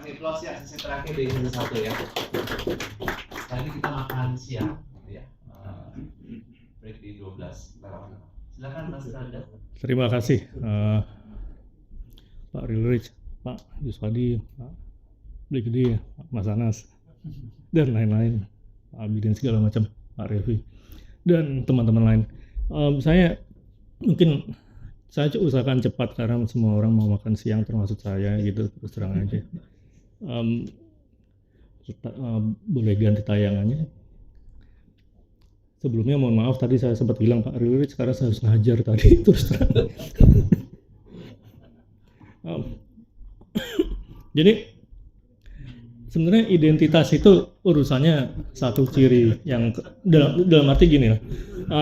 Masih close ya, sesi terakhir di sesi 1 ya. Kali ini kita makan siang ya. Break di 12. Silakan Mas Randa. Terima kasih Pak Rilrich, Pak Yuswadi, Pak Blikdi, Mas Anas, dan lain-lain, Pak Abidin segala macam, Pak Revi, dan teman-teman lain. Saya usahakan cepat karena semua orang mau makan siang termasuk saya gitu, terus terang aja. Boleh ganti tayangannya. Sebelumnya mohon maaf tadi saya sempat bilang Pak Rilrich sekarang saya harus ngajar tadi terus terang. Jadi sebenarnya identitas itu urusannya satu ciri yang dalam arti gini lah.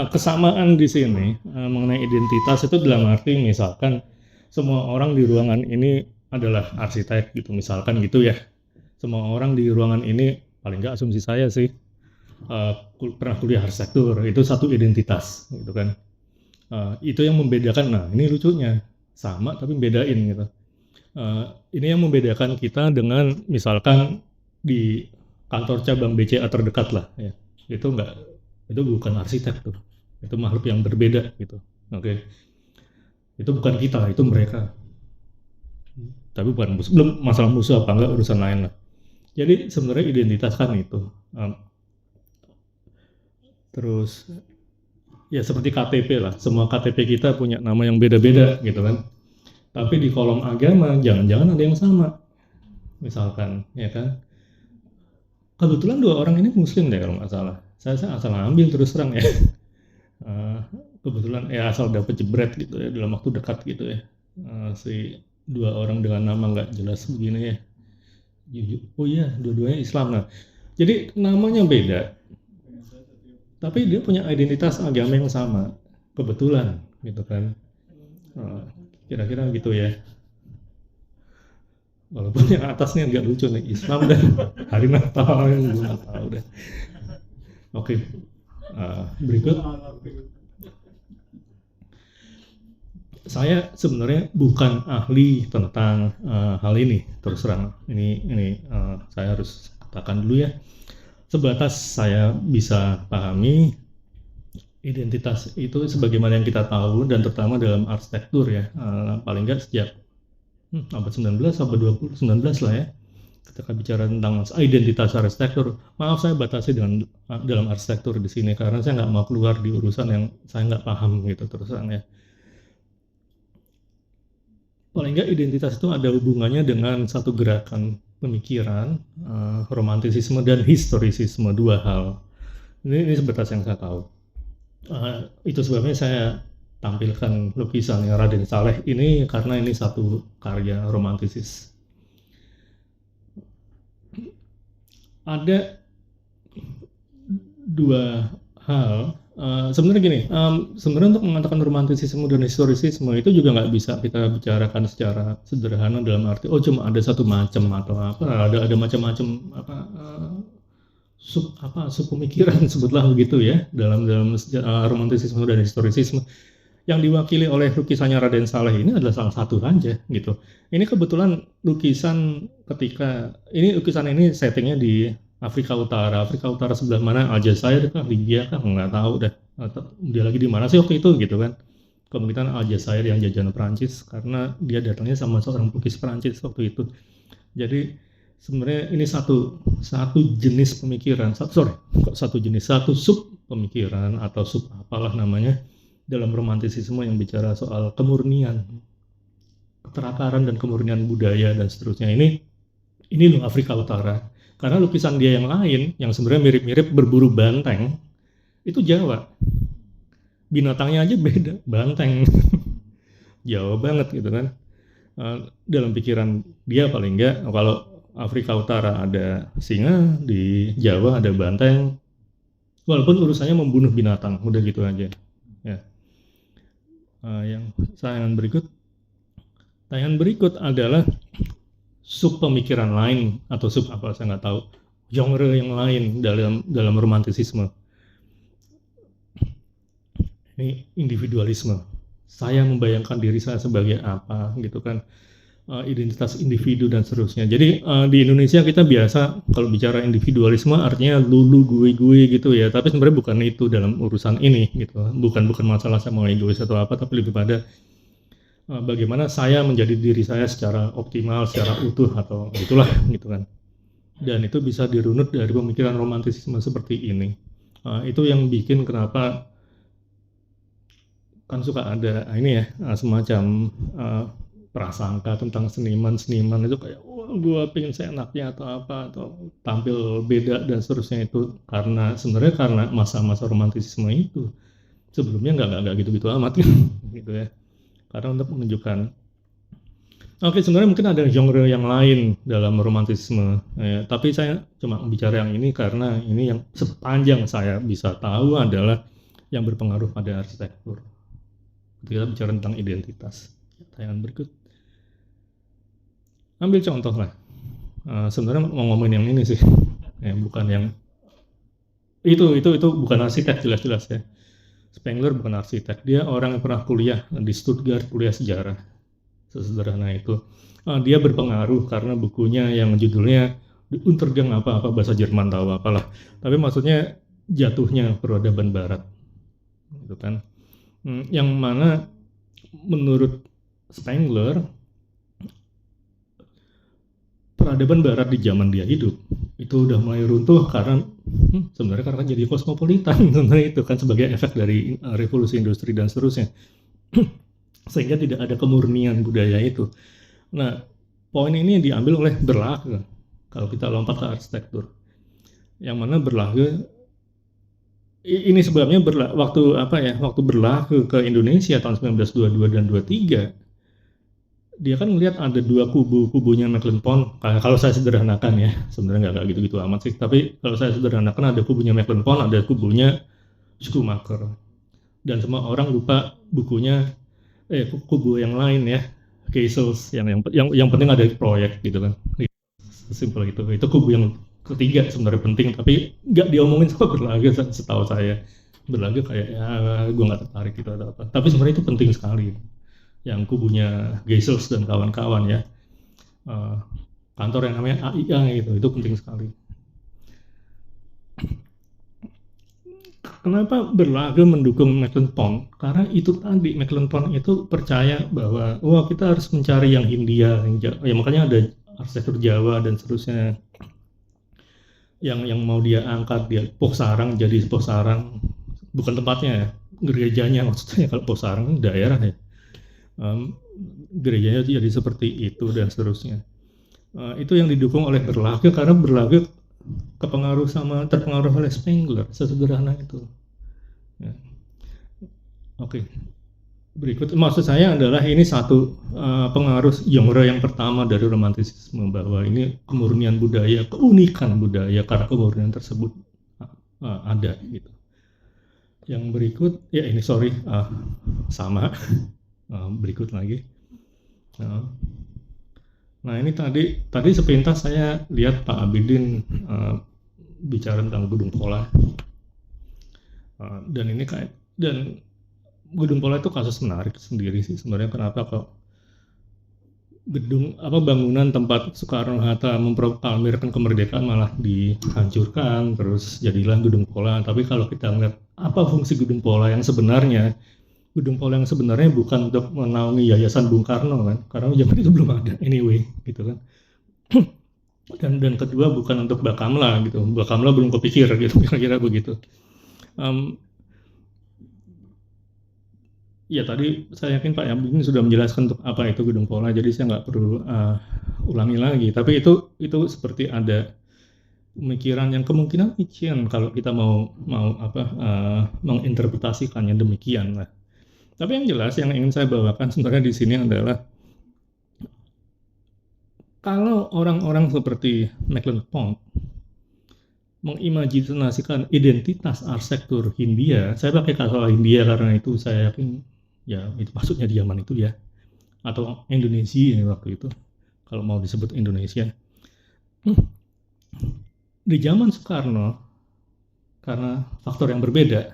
Kesamaan di sini mengenai identitas itu dalam arti misalkan semua orang di ruangan ini adalah arsitek gitu misalkan gitu ya. Semua orang di ruangan ini paling nggak asumsi saya sih pernah kuliah arsitektur, itu satu identitas gitu kan. Itu yang membedakan. Nah ini lucunya sama tapi bedain gitu. Ini yang membedakan kita dengan misalkan di kantor cabang BCA terdekat lah ya. Itu bukan arsitek tuh, itu makhluk yang berbeda gitu. Oke. Itu bukan kita, itu mereka. Tapi bukan belum masalah musuh apa enggak urusan lain lah. Jadi sebenarnya identitas kan itu. Terus ya seperti KTP lah, semua KTP kita punya nama yang beda-beda gitu kan. Tapi di kolom agama jangan-jangan ada yang sama. Misalkan ya kan. Kebetulan 2 orang ini muslim deh kalau nggak salah. Saya asal ambil terus terang ya. Kebetulan ya asal dapat jebret gitu ya dalam waktu dekat gitu ya. Si 2 orang dengan nama nggak jelas begini ya. Oh iya, dua-duanya Islam. Nah, jadi namanya beda. Tapi dia punya identitas agama yang sama, kebetulan gitu kan. Kira-kira gitu ya. Walaupun yang atasnya agak lucu nih, Islam dan hari Natal yang gue nggak tahu deh. Oke, berikut. Saya sebenarnya bukan ahli tentang hal ini, terus terang. Ini saya harus katakan dulu ya. Sebatas saya bisa pahami identitas itu sebagaimana yang kita tahu dan terutama dalam arsitektur ya, paling nggak sejak abad 19, abad 20, 19 lah ya, ketika bicara tentang identitas arsitektur. Maaf saya batasi dalam arsitektur di sini karena saya nggak mau keluar di urusan yang saya nggak paham gitu terus terang ya. Paling nggak identitas itu ada hubungannya dengan satu gerakan pemikiran, romantisisme dan historisisme, 2 hal. Ini sebatas yang saya tahu. Itu sebabnya saya tampilkan lukisannya Raden Saleh ini karena ini satu karya romantisis. Ada 2 hal. Sebenarnya gini, sebenarnya untuk mengatakan romantisisme dan historisisme itu juga nggak bisa kita bicarakan secara sederhana dalam arti cuma ada satu macam atau apa, ada macam-macam sub pemikiran sebutlah begitu ya dalam romantisisme dan historisisme. Yang diwakili oleh lukisannya Raden Saleh ini adalah salah satu saja gitu. Ini kebetulan lukisan lukisan ini settingnya di Afrika Utara sebelah mana? Aljazair kah, Libya kah, nggak tahu dah. Dia lagi di mana sih waktu itu gitu kan? Kemungkinan Aljazair yang jajahan Perancis karena dia datangnya sama seorang pelukis Perancis waktu itu. Jadi sebenarnya ini satu jenis pemikiran, satu sub pemikiran atau sub apalah namanya dalam romantisisme yang bicara soal kemurnian, keterakaran dan kemurnian budaya dan seterusnya. Ini loh Afrika Utara. Karena lukisan dia yang lain, yang sebenarnya mirip-mirip berburu banteng, itu Jawa. Binatangnya aja beda, banteng. Jawa banget gitu kan. Dalam pikiran dia paling enggak, kalau Afrika Utara ada singa, di Jawa ada banteng. Walaupun urusannya membunuh binatang, udah gitu aja. Ya. Yang tayangan berikut adalah sub pemikiran lain atau sub apa saya nggak tahu, genre yang lain dalam romantisisme. Ini individualisme. Saya membayangkan diri saya sebagai apa gitu kan. identitas individu dan seterusnya. Jadi di Indonesia kita biasa kalau bicara individualisme artinya lulu gue gitu ya, tapi sebenarnya bukan itu dalam urusan ini gitu. Bukan masalah saya mau egois atau apa, tapi lebih pada bagaimana saya menjadi diri saya secara optimal, secara utuh atau itulah gitu kan. Dan itu bisa dirunut dari pemikiran romantisisme seperti ini. Itu yang bikin kenapa kan suka ada ini ya semacam prasangka tentang seniman itu kayak wah gue pengen seenaknya atau apa atau tampil beda dan seterusnya, itu karena sebenarnya karena masa-masa romantisisme itu sebelumnya nggak gitu-gitu amat gitu ya, karena untuk menunjukkan sebenarnya mungkin ada genre yang lain dalam romantisisme ya, tapi saya cuma bicara yang ini karena ini yang sepanjang saya bisa tahu adalah yang berpengaruh pada arsitektur. Kita bicara tentang identitas. Tayangan berikut. Ambil contoh lah. Sebenarnya mau ngomongin yang ini sih, ya, bukan yang itu bukan arsitek jelas-jelas ya. Spengler bukan arsitek, dia orang yang pernah kuliah di Stuttgart, kuliah sejarah. Sesederhana itu. Dia berpengaruh karena bukunya yang judulnya Untergang apa bahasa Jerman tahu apalah. Tapi maksudnya jatuhnya peradaban Barat, gitu kan. Yang mana menurut Spengler peradaban Barat di zaman dia hidup itu udah mulai runtuh karena sebenarnya karena jadi kosmopolitan sebenarnya itu kan sebagai efek dari revolusi industri dan seterusnya sehingga tidak ada kemurnian budaya itu. Nah, poin ini diambil oleh Berlage kalau kita lompat ke arsitektur, yang mana Berlage ini sebabnya waktu Berlage ke Indonesia tahun 1922 dan 23, dia kan melihat ada dua kubunya Mecklenburg. Kalau saya sederhanakan ya, sebenarnya nggak gitu-gitu amat sih. Tapi kalau saya sederhanakan ada kubunya Mecklenburg, ada kubunya Schumacher, dan semua orang lupa bukunya kubu yang lain ya, Keisels yang penting ada proyek gitu kan. Simpel gitu. Itu kubu yang ketiga sebenarnya penting, tapi nggak diomongin sama Berlage setahu saya. Berlage kayak ya gue nggak tertarik gitu atau apa. Tapi sebenarnya itu penting sekali. Yang kubunya Geisels dan kawan-kawan ya, kantor yang namanya AIA itu penting sekali. Kenapa Berlage mendukung Mecklenburg? Karena itu tadi Mecklenburg itu percaya bahwa kita harus mencari yang Hindia, ya makanya ada arsitektur Jawa dan seterusnya yang mau dia angkat, dia Posarang jadi Posarang, bukan tempatnya ya, gerejanya maksudnya. Kalau Posarang daerah ya, gerejanya jadi seperti itu dan seterusnya. Itu yang didukung oleh Berlage karena Berlage terpengaruh oleh Spengler, sesederhana itu ya. Oke. Berikut maksud saya adalah ini satu pengaruh genre yang pertama dari romantisisme, bahwa ini kemurnian budaya, keunikan budaya karena kemurnian tersebut ada gitu. Yang berikut ya ini sama berikut lagi. Nah ini tadi sepintas saya lihat Pak Abidin bicara tentang Gedung Pola, dan Gedung Pola itu kasus menarik sendiri sih sebenarnya. Kenapa kok bangunan tempat Soekarno-Hatta memproklamirkan kemerdekaan malah dihancurkan, terus jadilah Gedung Pola. Tapi kalau kita melihat apa fungsi Gedung Pola yang sebenarnya, Gedung Pola yang sebenarnya bukan untuk menaungi Yayasan Bung Karno kan, karena zaman itu belum ada anyway gitu kan. Dan kedua bukan untuk Bakamla gitu, Bakamla belum kepikir gitu, kira-kira begitu. Ya tadi saya yakin Pak Abidin sudah menjelaskan untuk apa itu Gedung Pola, jadi saya nggak perlu ulangi lagi. Tapi itu seperti ada pemikiran yang kemungkinan demikian kalau kita mau menginterpretasikannya demikian lah. Tapi yang jelas yang ingin saya bawakan sebenarnya di sini adalah kalau orang-orang seperti Mecklenburg mengimajinasikan identitas arsitektur Hindia, saya pakai kata Hindia karena itu saya yakin ya itu maksudnya di zaman itu ya, atau Indonesia waktu itu kalau mau disebut Indonesia. Di zaman Soekarno karena faktor yang berbeda,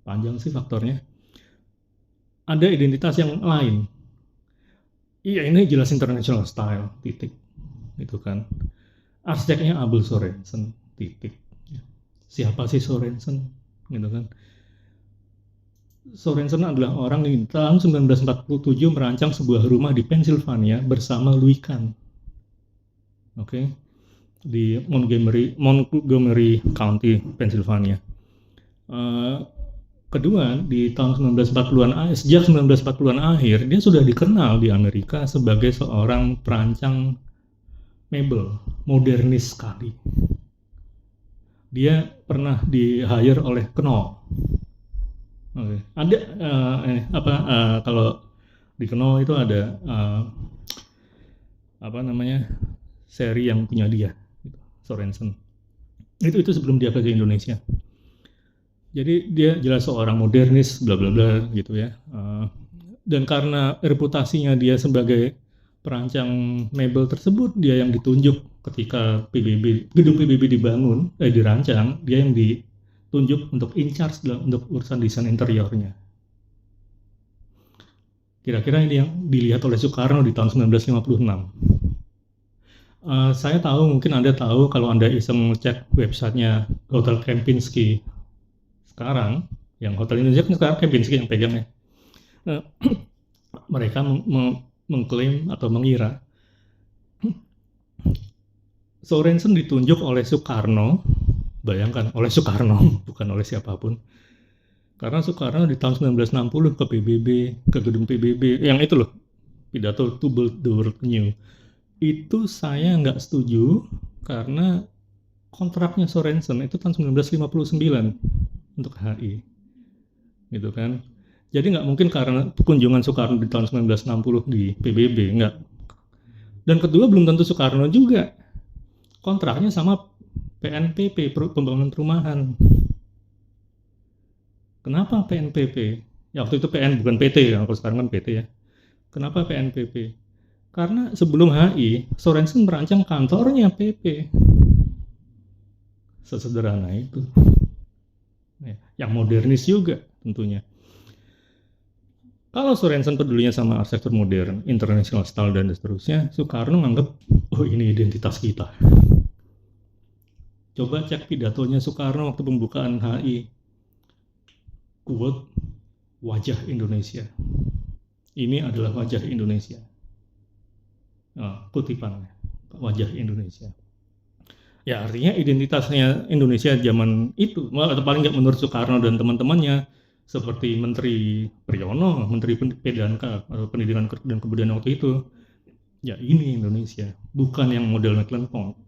panjang sih faktornya, ada identitas yang lain. Iya, ini jelas international style, titik. Gitu kan. Arsiteknya Abel Sorensen, titik. Siapa sih Sorensen? Gitu kan. Sorensen adalah orang yang tahun 1947 merancang sebuah rumah di Pennsylvania bersama Louis Kahn. Oke. Di Montgomery County, Pennsylvania. Kedua, di tahun 1940-an, sejak 1940-an akhir, dia sudah dikenal di Amerika sebagai seorang perancang mebel, modernis sekali. Dia pernah di-hire oleh Knoll. Oke. Ada kalau di Knoll itu ada seri yang punya dia, Sorensen. Itu sebelum dia ke Indonesia. Jadi dia jelas seorang modernis, bla bla bla gitu ya. Dan karena reputasinya dia sebagai perancang mebel tersebut, dia yang ditunjuk ketika gedung PBB dirancang, dia yang ditunjuk untuk in charge untuk urusan desain interiornya. Kira-kira ini yang dilihat oleh Soekarno di tahun 1956. Saya tahu, mungkin Anda tahu kalau Anda iseng ngecek websitenya Hotel Kempinski sekarang, yang Hotel Indonesia kan sekarang Kempinski yang pegangnya. Mereka mengklaim atau mengira Sorensen ditunjuk oleh Soekarno, bayangkan oleh Soekarno, bukan oleh siapapun. Karena Soekarno di tahun 1960 ke PBB, ke gedung PBB, yang itu loh, pidato to build the world new. Itu saya nggak setuju karena kontraknya Sorensen itu tahun 1959 untuk HI, gitu kan. Jadi nggak mungkin karena kunjungan Soekarno di tahun 1960 di PBB, nggak. Dan kedua, belum tentu Soekarno juga. Kontraknya sama PNPP, Pembangunan Perumahan. Kenapa PNPP? Ya waktu itu PN, bukan PT ya, kalau sekarang kan PT ya. Kenapa PNPP? Karena sebelum HI, Sorensen merancang kantornya PP. Sesederhana itu. Yang modernis juga tentunya. Kalau Sorensen pedulinya sama arsitektur modern, international style dan seterusnya, Soekarno menganggap, oh ini identitas kita. Coba cek pidatonya Soekarno waktu pembukaan HI. Quote, wajah Indonesia. Ini adalah wajah Indonesia. Kutipannya, wajah Indonesia. Ya artinya identitasnya Indonesia zaman itu, atau paling nggak menurut Soekarno dan teman-temannya, seperti Menteri Priyono, Menteri PDNK atau Pendidikan dan Kebudayaan waktu itu, ya ini Indonesia, bukan yang model Mecklenburg.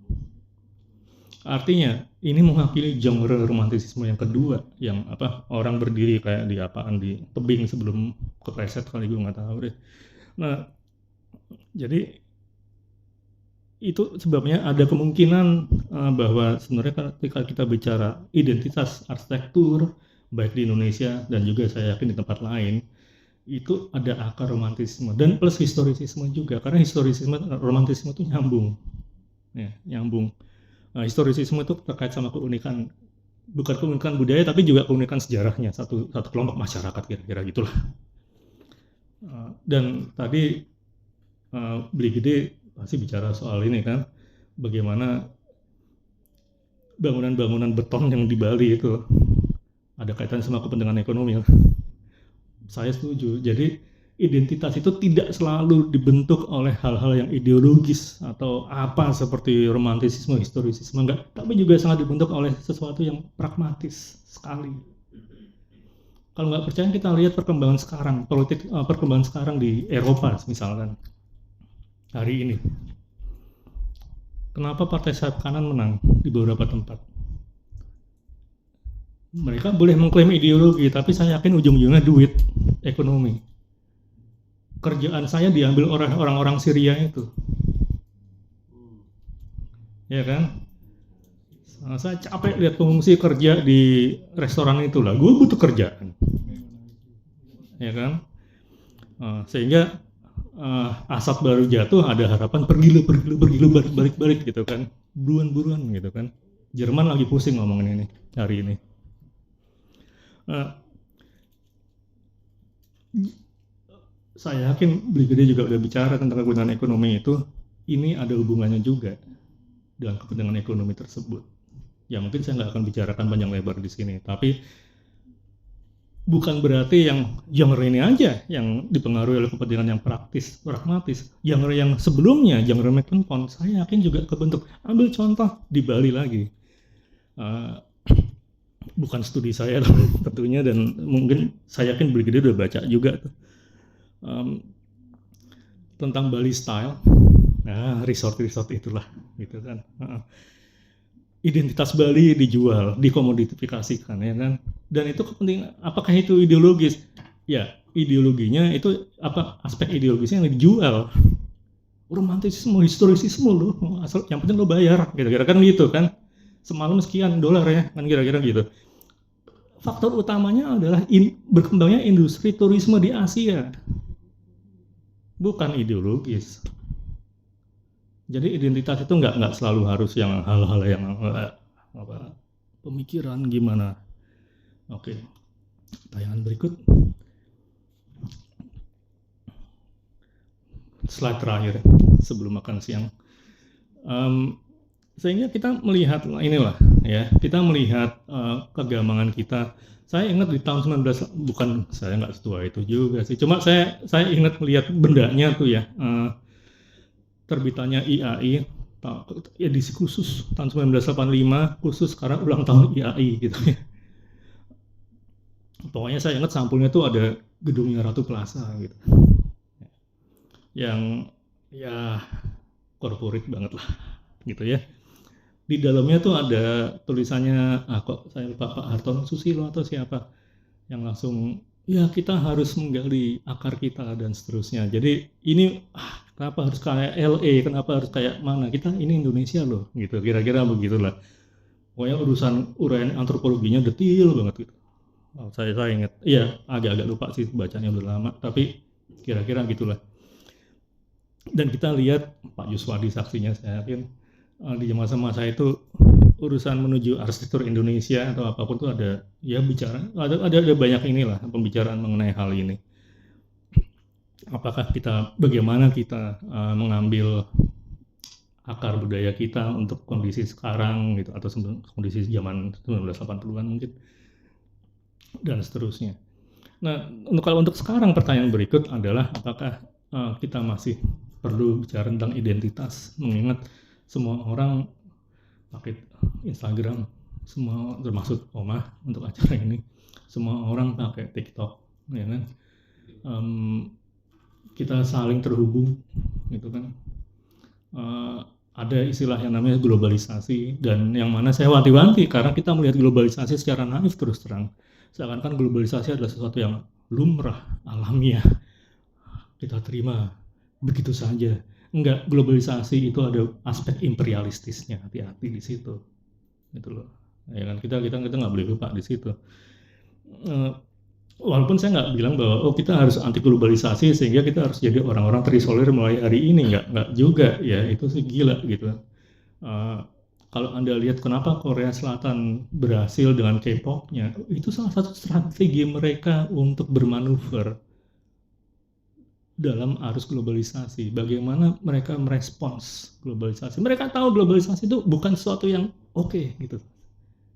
Artinya ini mewakili genre romantisisme yang kedua, yang orang berdiri kayak di tebing sebelum kepleset kali, gue nggak tahu deh. Nah, jadi itu sebabnya ada kemungkinan bahwa sebenarnya ketika kita bicara identitas arsitektur baik di Indonesia dan juga saya yakin di tempat lain, itu ada akar romantisme dan plus historisisme juga, karena historisisme romantisme itu nyambung. Historisisme itu terkait sama keunikan, bukan keunikan budaya tapi juga keunikan sejarahnya satu kelompok masyarakat, kira-kira gitulah. Dan tadi Beli Gede pasti bicara soal ini kan, bagaimana bangunan-bangunan beton yang di Bali itu ada kaitan sama kepentingan ekonomi. Saya setuju. Jadi identitas itu tidak selalu dibentuk oleh hal-hal yang ideologis atau seperti romantisisme, historisisme, enggak, tapi juga sangat dibentuk oleh sesuatu yang pragmatis sekali. Kalau nggak percaya, kita lihat perkembangan sekarang di Eropa misalkan hari ini. Kenapa partai sayap kanan menang di beberapa tempat? Mereka boleh mengklaim ideologi, tapi saya yakin ujung-ujungnya duit, ekonomi. Kerjaan saya diambil orang-orang Syria itu, ya kan? Saya capek lihat pengungsi kerja di restoran itulah, gue butuh kerjaan, ya kan? Sehingga asap baru jatuh, ada harapan pergi lu balik gitu kan, buruan gitu kan. Jerman lagi pusing ngomongin ini hari ini. saya yakin Beli Gede juga udah bicara tentang kegunaan ekonomi itu, ini ada hubungannya juga dengan kepentingan ekonomi tersebut. Ya mungkin saya nggak akan bicarakan panjang lebar di sini, tapi bukan berarti yang genre ini aja yang dipengaruhi oleh kepentingan yang praktis, pragmatis. Genre yang sebelumnya, genre McKenpont, saya yakin juga kebentuk. Ambil contoh di Bali lagi. Bukan studi saya tentunya, dan mungkin saya yakin Beli Gede udah baca juga tuh. Tentang Bali style. Nah, resort itulah gitu kan. Identitas Bali dijual, dikomodifikasikan ya kan. Dan itu kepentingan, apakah itu ideologis? Ya, ideologinya itu apa, aspek ideologisnya yang dijual. Romantisisme, historisisme loh, asal yang penting lo bayar, kira-kira kan gitu kan. Semalam sekian dolar ya, kan kira-kira gitu. Faktor utamanya adalah berkembangnya industri turisme di Asia, bukan ideologis. Jadi identitas itu nggak selalu harus yang hal-hal yang pemikiran gimana. Oke, tayangan berikut. Slide terakhir sebelum makan siang. Sehingga kita melihat inilah ya, kita melihat kegamangan kita. Saya ingat di tahun 19, bukan saya nggak setua itu juga sih, cuma saya ingat melihat bendanya tuh ya, terbitannya IAI, edisi khusus tahun 1985, khusus karena ulang tahun IAI gitu ya. Pokoknya saya ingat sampulnya tuh ada gedungnya Ratu Plaza gitu, yang ya corporate banget lah gitu ya. Di dalamnya tuh ada tulisannya, kok saya lupa, Pak Hartono Susilo atau siapa, yang langsung ya kita harus menggali akar kita dan seterusnya. Jadi ini kenapa harus kayak LA, kenapa harus kayak mana, kita ini Indonesia loh gitu, kira-kira begitulah. Pokoknya uraian antropologinya detail banget gitu. Saya ingat, iya agak-agak lupa sih, bacanya udah lama, tapi kira-kira gitulah. Dan kita lihat Pak Yuswadi saksinya, saya yakin di masa-masa itu urusan menuju arsitektur Indonesia atau apapun tuh ada ya bicara, ada banyak inilah pembicaraan mengenai hal ini. Apakah bagaimana kita mengambil akar budaya kita untuk kondisi sekarang gitu, atau kondisi zaman 1980-an mungkin, dan seterusnya. Nah, kalau untuk sekarang pertanyaan berikut adalah apakah kita masih perlu bicara tentang identitas, mengingat semua orang pakai Instagram, semua termasuk Omah untuk acara ini, semua orang pakai TikTok, ya kan? Kita saling terhubung, gitu kan? Ada istilah yang namanya globalisasi, dan yang mana saya wanti-wanti karena kita melihat globalisasi secara naif terus terang, seakan-akan globalisasi adalah sesuatu yang lumrah, alamiah, kita terima begitu saja. Enggak, globalisasi itu ada aspek imperialistisnya, hati-hati di situ, gitu loh. Ya kan, kita nggak boleh lupa di situ. Walaupun saya nggak bilang bahwa kita harus anti globalisasi sehingga kita harus jadi orang-orang terisolir mulai hari ini, nggak juga ya, itu sih gila gitu. Kalau Anda lihat kenapa Korea Selatan berhasil dengan K-pop-nya, itu salah satu strategi mereka untuk bermanuver dalam arus globalisasi. Bagaimana mereka merespons globalisasi. Mereka tahu globalisasi itu bukan sesuatu yang oke gitu,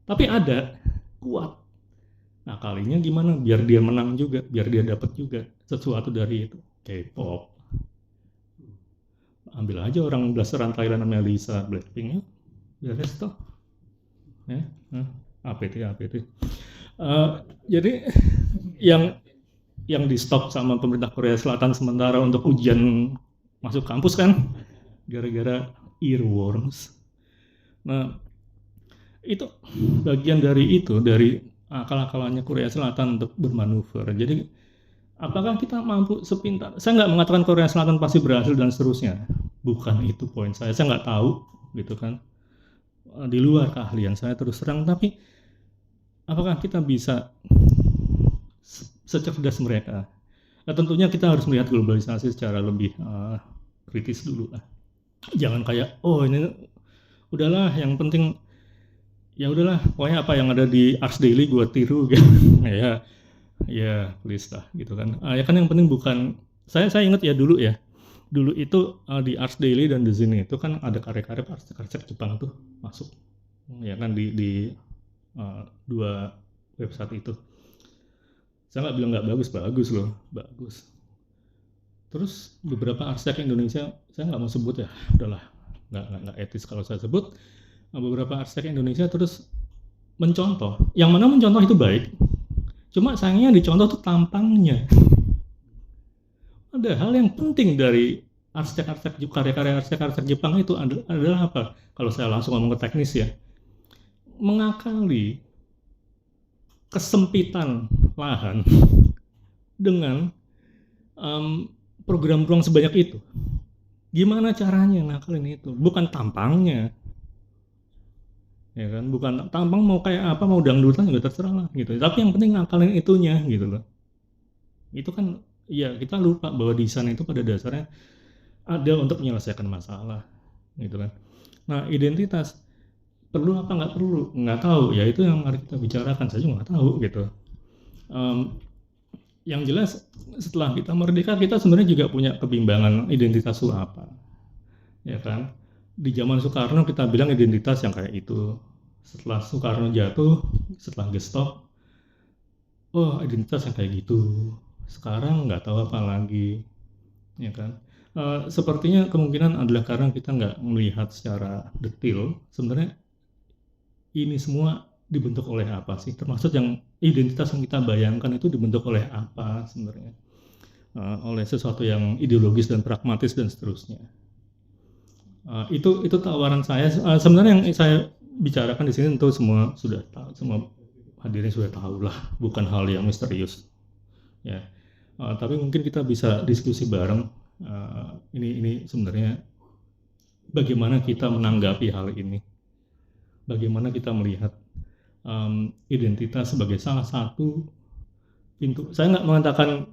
tapi ada, kuat. Nah, kalinya gimana biar dia menang juga, biar dia dapat juga sesuatu dari itu. K-pop. Ambil aja orang blasteran Thailand namanya Lisa Blackpink, ya beres toh. Ya, APT. Jadi yang di stop sama pemerintah Korea Selatan sementara untuk ujian masuk kampus kan, gara-gara earworms. Nah, itu bagian dari akal-akalannya Korea Selatan untuk bermanuver. Jadi apakah kita mampu sepintar? Saya nggak mengatakan Korea Selatan pasti berhasil dan seterusnya, bukan itu poin saya nggak tahu gitu kan, di luar keahlian saya terus terang. Tapi apakah kita bisa secerdas mereka? Nah, tentunya kita harus melihat globalisasi secara lebih kritis dulu lah. Jangan kayak ini udahlah, yang penting ya udahlah, pokoknya apa yang ada di Ars Daily gue tiru gitu. ya please lah gitu kan. Ya kan yang penting bukan saya ingat ya dulu itu di Ars Daily dan di sini itu kan ada karya-karya arsitek Jepang tuh masuk, ya kan di dua website itu. Saya nggak bilang nggak bagus, bagus loh, bagus. Terus beberapa arsitek Indonesia, saya nggak mau sebut ya, udahlah, nggak etis kalau saya sebut. Beberapa arsitek Indonesia terus mencontoh, yang mana mencontoh itu baik, cuma sayangnya dicontoh tuh tampangnya. Ada hal yang penting dari karya-karya arsitek Jepang itu adalah apa? Kalau saya langsung ngomong ke teknis ya, mengakali kesempitan lahan dengan program ruang sebanyak itu. Gimana caranya ngakalin itu? Bukan tampangnya, ya kan? Bukan tampang mau kayak apa, mau dangdutan juga terserah lah gitu. Tapi yang penting ngakalin itunya gitu loh. Itu kan ya kita lupa bahwa desain itu pada dasarnya ada untuk menyelesaikan masalah gitu kan. Nah, identitas perlu apa nggak perlu? Nggak tahu, ya itu yang mari kita bicarakan, saya juga nggak tahu gitu. Yang jelas setelah kita merdeka, kita sebenarnya juga punya kebimbangan identitas itu apa, ya kan? Di zaman Soekarno kita bilang identitas yang kayak itu. Setelah Soekarno jatuh, setelah gestop, oh identitas yang kayak gitu. Sekarang nggak tahu apa lagi, ya kan? Sepertinya kemungkinan adalah karena kita nggak melihat secara detail sebenarnya ini semua dibentuk oleh apa sih, termasuk yang identitas yang kita bayangkan itu dibentuk oleh apa sebenarnya, oleh sesuatu yang ideologis dan pragmatis dan seterusnya. Itu tawaran saya. Sebenarnya yang saya bicarakan di sini tentu semua sudah tahu, semua hadirin sudah tahu lah, bukan hal yang misterius ya. Tapi mungkin kita bisa diskusi bareng, ini sebenarnya bagaimana kita menanggapi hal ini, bagaimana kita melihat identitas sebagai salah satu pintu. Saya nggak mengatakan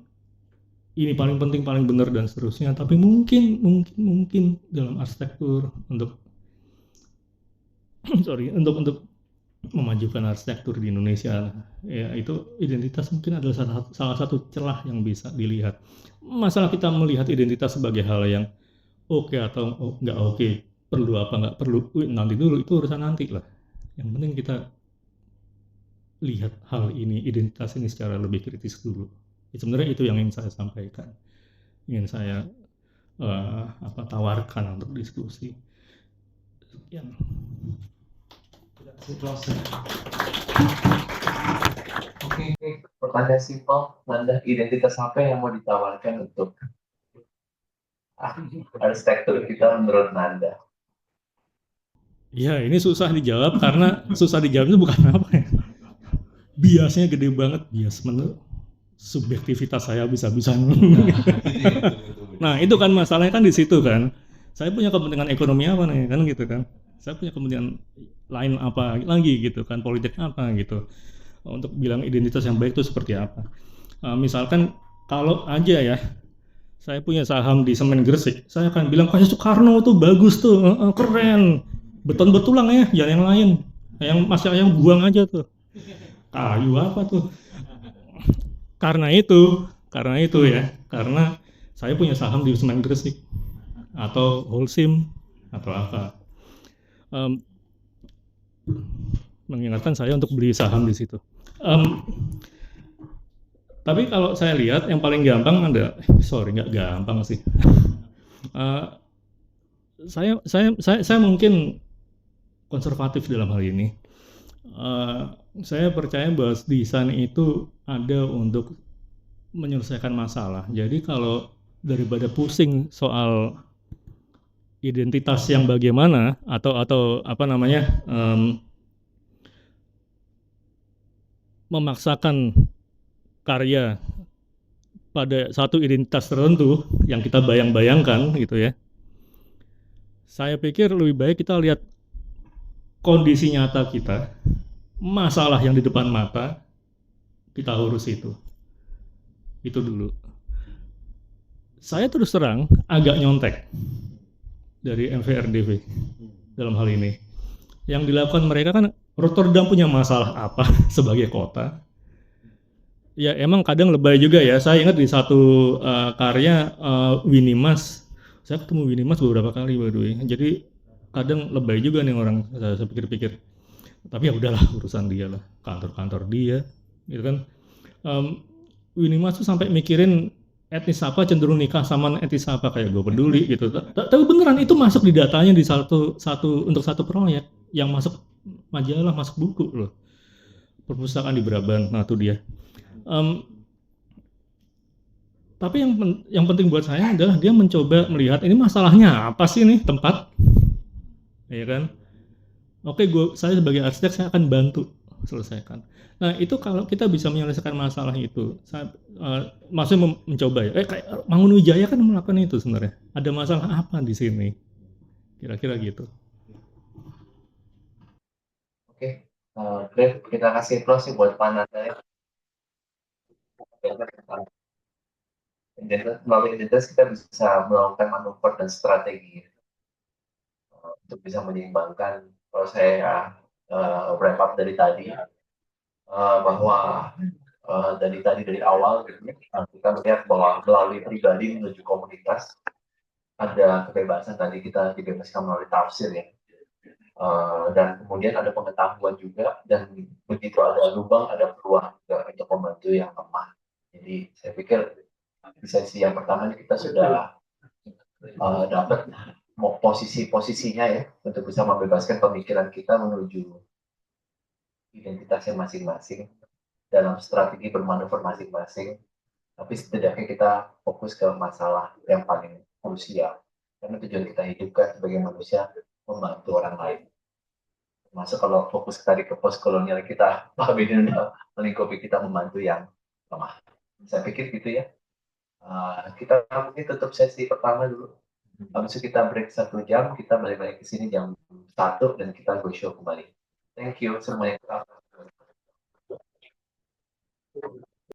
ini paling penting, paling benar dan seterusnya, tapi mungkin dalam arsitektur untuk untuk memajukan arsitektur di Indonesia, ya itu identitas mungkin adalah salah satu celah yang bisa dilihat. Masalah kita melihat identitas sebagai hal yang oke atau nggak oke, perlu apa nggak perlu, nanti dulu, itu urusan nanti lah. Yang penting kita lihat hal ini, identitas ini secara lebih kritis dulu. Sebenarnya itu yang ingin saya sampaikan, ingin saya tawarkan untuk diskusi. Sekian. Oke, pertanyaan simpel, Nanda, identitas apa yang mau ditawarkan untuk arsitektur kita menurut Nanda? Ya, ini susah dijawab karena susah dijawab itu bukan apa ya. Biasnya gede banget, bias menurut subjektivitas saya bisa-bisa. Nah, itu kan masalahnya kan di situ kan. Saya punya kepentingan ekonomi apa nih kan gitu kan. Saya punya kepentingan lain apa lagi gitu kan, politik apa gitu. Untuk bilang identitas yang baik itu seperti apa. Misalkan kalau aja ya, saya punya saham di Semen Gresik, saya akan bilang kayak Soekarno tuh bagus tuh, keren. Beton betulang ya, jangan yang lain. Yang masih yang buang aja tuh. Kayu apa tuh? Karena itu ya, karena saya punya saham di Semen Gresik atau Holcim atau apa. Mengingatkan saya untuk beli saham di situ. Tapi kalau saya lihat yang paling gampang ada, nggak gampang sih. Saya mungkin konservatif dalam hal ini. Saya percaya bahwa desain itu ada untuk menyelesaikan masalah. Jadi kalau daripada pusing soal identitas yang bagaimana atau apa namanya, memaksakan karya pada satu identitas tertentu yang kita bayang-bayangkan gitu ya. Saya pikir lebih baik kita lihat kondisi nyata kita, masalah yang di depan mata, kita urus itu dulu. Saya terus terang agak nyontek dari MVRDV dalam hal ini. Yang dilakukan mereka kan, Rotterdam punya masalah apa sebagai kota, Ya emang kadang lebay juga ya. Saya ingat di satu karya Winnie Mas. Saya ketemu Winnie Mas beberapa kali by the way. Jadi kadang lebay juga nih orang. Saya pikir-pikir. Tapi ya udahlah urusan dia lah. Kantor-kantor dia, gitu kan. Em, Winnie Mas tuh sampai mikirin etnis apa cenderung nikah sama etnis apa kayak gue peduli gitu. Tapi beneran itu masuk di datanya di satu satu untuk satu proyek yang masuk majalah, masuk buku loh. Perpustakaan di Braban. Nah, itu dia. Em, Tapi yang penting buat saya adalah dia mencoba melihat ini masalahnya apa sih nih tempat, ya kan? Oke, saya sebagai arsitek saya akan bantu selesaikan. Nah itu kalau kita bisa menyelesaikan masalah itu, maksudnya mencoba ya. Kayak Mangunwijaya kan melakukan itu sebenarnya. Ada masalah apa di sini? Kira-kira gitu. Oke, Greg, kita kasih close nih buat panasnya. Melalui identitas kita bisa melakukan manuver dan strategi untuk bisa menyeimbangkan. Kalau saya wrap up dari tadi, bahwa dari awal gitu, kita melihat bahwa melalui pribadi menuju komunitas ada kebebasan, tadi kita dibebaskan melalui tafsir ya. Dan kemudian ada pengetahuan juga, dan begitu ada lubang ada peluang untuk membantu yang lemah. Jadi saya pikir di sesi yang pertama ini kita sudah dapat posisinya ya untuk bisa membebaskan pemikiran kita menuju identitasnya masing-masing dalam strategi bermanuver masing-masing. Tapi setidaknya kita fokus ke masalah yang paling krusial, karena tujuan kita hidup kan sebagai manusia membantu orang lain. Masuk kalau fokus tadi ke post kolonial kita, Pak Bidin melingkupi kita membantu yang lemah. Saya pikir gitu ya. Kita mungkin tutup sesi pertama dulu. Habis itu kita break 1 jam, kita balik lagi ke sini jam 1 dan kita go show kembali. Thank you semuanya.